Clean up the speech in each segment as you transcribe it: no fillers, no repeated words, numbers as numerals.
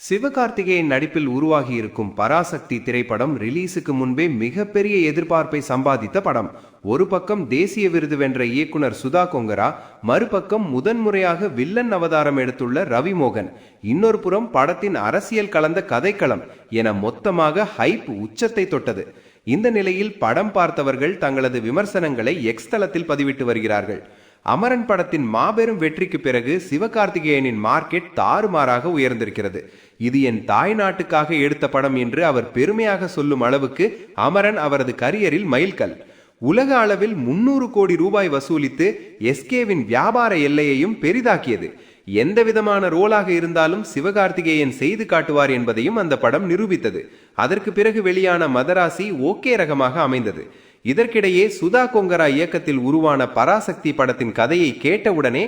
சிவகார்த்திகேயன் நடிப்பில் உருவாகியிருக்கும் பராசக்தி திரைப்படம் ரிலீஸுக்கு முன்பே மிகப்பெரிய எதிர்பார்ப்பை சம்பாதித்த படம். ஒரு பக்கம் தேசிய விருது வென்ற இயக்குனர் சுதா கொங்கரா, மறுபக்கம் முதன்முறையாக வில்லன் அவதாரம் எடுத்துள்ள ரவி மோகன், இன்னொரு புறம் படத்தின் அரசியல் கலந்த கதைக்களம் என மொத்தமாக ஹைப் உச்சத்தை தொட்டது. இந்த நிலையில் படம் பார்த்தவர்கள் தங்களது விமர்சனங்களை எக்ஸ் தளத்தில் பதிவிட்டு வருகிறார்கள். அமரன் படத்தின் மாபெரும் வெற்றிக்கு பிறகு சிவகார்த்திகேயனின் மார்க்கெட் தாறுமாறாக உயர்ந்திருக்கிறது. இது என் தாய் நாட்டுக்காக எடுத்த படம் என்று அவர் பெருமையாக சொல்லும் அளவுக்கு அமரன் அவரது கரியரில் மைல்கல். உலக அளவில் 300 கோடி ரூபாய் வசூலித்து எஸ்கேவின் வியாபார எல்லையையும் பெரிதாக்கியது. எந்த விதமான ரோலாக இருந்தாலும் சிவகார்த்திகேயன் செய்து காட்டுவார் என்பதையும் அந்த படம் நிரூபித்தது. அதற்கு பிறகு வெளியான மதராசி ஓகே ரகமாக அமைந்தது. இதற்கிடையே சுதா கொங்கரா இயக்கத்தில் உருவான பராசக்தி படத்தின் கதையை கேட்டவுடனே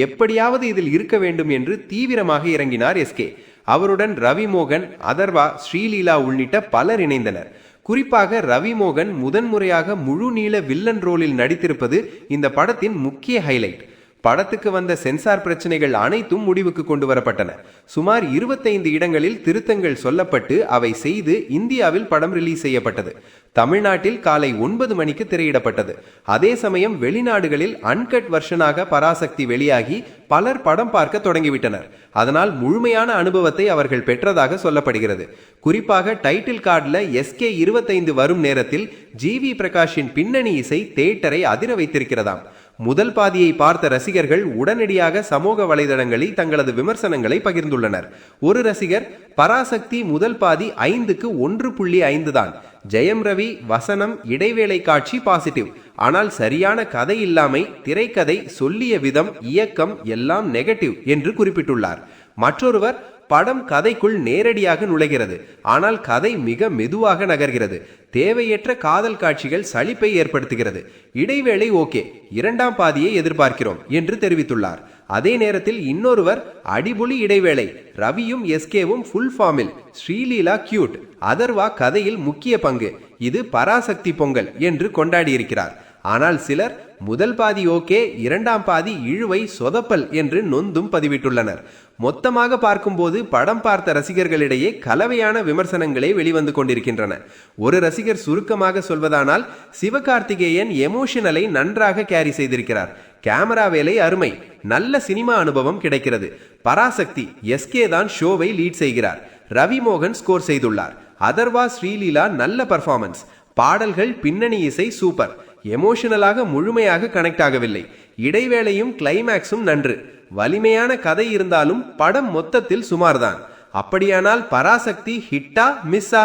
எப்படியாவது இதில் இருக்க வேண்டும் என்று தீவிரமாக இறங்கினார் எஸ்கே. அவருடன் ரவி மோகன், அதர்வா, ஸ்ரீலீலா உள்ளிட்ட பலர் இணைந்தனர். குறிப்பாக ரவி மோகன் முதன்முறையாக முழு நீள வில்லன் ரோலில் நடித்திருப்பது இந்த படத்தின் முக்கிய ஹைலைட். படத்துக்கு வந்த சென்சார் பிரச்சனைகள் அனைத்தும் முடிவுக்கு கொண்டு வரப்பட்டன. சுமார் 25 இடங்களில் திருத்தங்கள் சொல்லப்பட்டு அவை செய்து இந்தியாவில் படம் ரிலீஸ் செய்யப்பட்டது. தமிழ்நாட்டில் காலை 9 மணிக்கு திரையிடப்பட்டது. அதே சமயம் வெளிநாடுகளில் அன்கட் வெர்ஷனாக பராசக்தி வெளியாகி பலர் படம் பார்க்க தொடங்கிவிட்டனர். அதனால் முழுமையான அனுபவத்தை அவர்கள் பெற்றதாக சொல்லப்படுகிறது. குறிப்பாக டைட்டில் கார்டில் SK 25 வரும் நேரத்தில் GV பிரகாஷின் பின்னணி இசை தியேட்டரை அதிர வைத்திருக்கிறதாம். முதல் பாதியை பார்த்த ரசிகர்கள் உடனடியாக சமூக வலைதளங்களில் தங்களது விமர்சனங்களை பகிர்ந்துள்ளனர். ஒரு ரசிகர், பராசக்தி முதல் பாதி 5க்கு 1.5 தான். ஜெயம் ரவி வசனம் இடைவேளை காட்சி பாசிட்டிவ், ஆனால் சரியான கதை இல்லாமை, திரைக்கதை, சொல்லிய விதம், இயக்கம் எல்லாம் நெகட்டிவ் என்று குறிப்பிட்டுள்ளார். மற்றொருவர், படம் கதைக்குள் நேரடியாக நுழைகிறது, ஆனால் கதை மிக மெதுவாக நகர்கிறது. தேவையற்ற காதல் காட்சிகள் சலிப்பை ஏற்படுத்துகிறது. இடைவேளை ஓகே, இரண்டாம் பாதியை எதிர்பார்க்கிறோம் என்று தெரிவித்துள்ளார். அதே நேரத்தில் இன்னொருவர், அடிபொலி இடைவேளை, ரவியும் எஸ்கேவும் ஃபுல் ஃபார்மில், ஸ்ரீலீலா கியூட், அதர்வா கதையில் முக்கிய பங்கு, இது பராசக்தி பொங்கல் என்று கொண்டாடியிருக்கிறார். ஆனால் சிலர், முதல் பாதி ஓகே, இரண்டாம் பாதி இழுவை சொதப்பல் என்று நொந்தும் பதிவிட்டுள்ளனர். மொத்தமாக பார்க்கும்போது படம் பார்த்த ரசிகர்களிடையே கலவையான விமர்சனங்களே வெளிவந்து கொண்டிருக்கின்றன. ஒரு ரசிகர் சுருக்கமாக சொல்வதானால், சிவகார்த்திகேயன் எமோஷனலை நன்றாக கேரி செய்திருக்கிறார். கேமரா வேலை அருமை, நல்ல சினிமா அனுபவம் கிடைக்கிறது. பராசக்தி எஸ்கே தான் ஷோவை லீட் செய்கிறார். ரவி மோகன் ஸ்கோர் செய்துள்ளார். அதர்வா, ஸ்ரீலீலா நல்ல பர்ஃபார்மன்ஸ். பாடல்கள், பின்னணி இசை சூப்பர். எமோஷனலாக முழுமையாக கனெக்ட் ஆகவில்லை. இடைவேளையும் கிளைமேக்ஸும் நன்று. வலிமையான கதை இருந்தாலும் படம் மொத்தத்தில் சுமார்தான். அப்படியானால் பராசக்தி ஹிட்டா மிஸ்ஸா?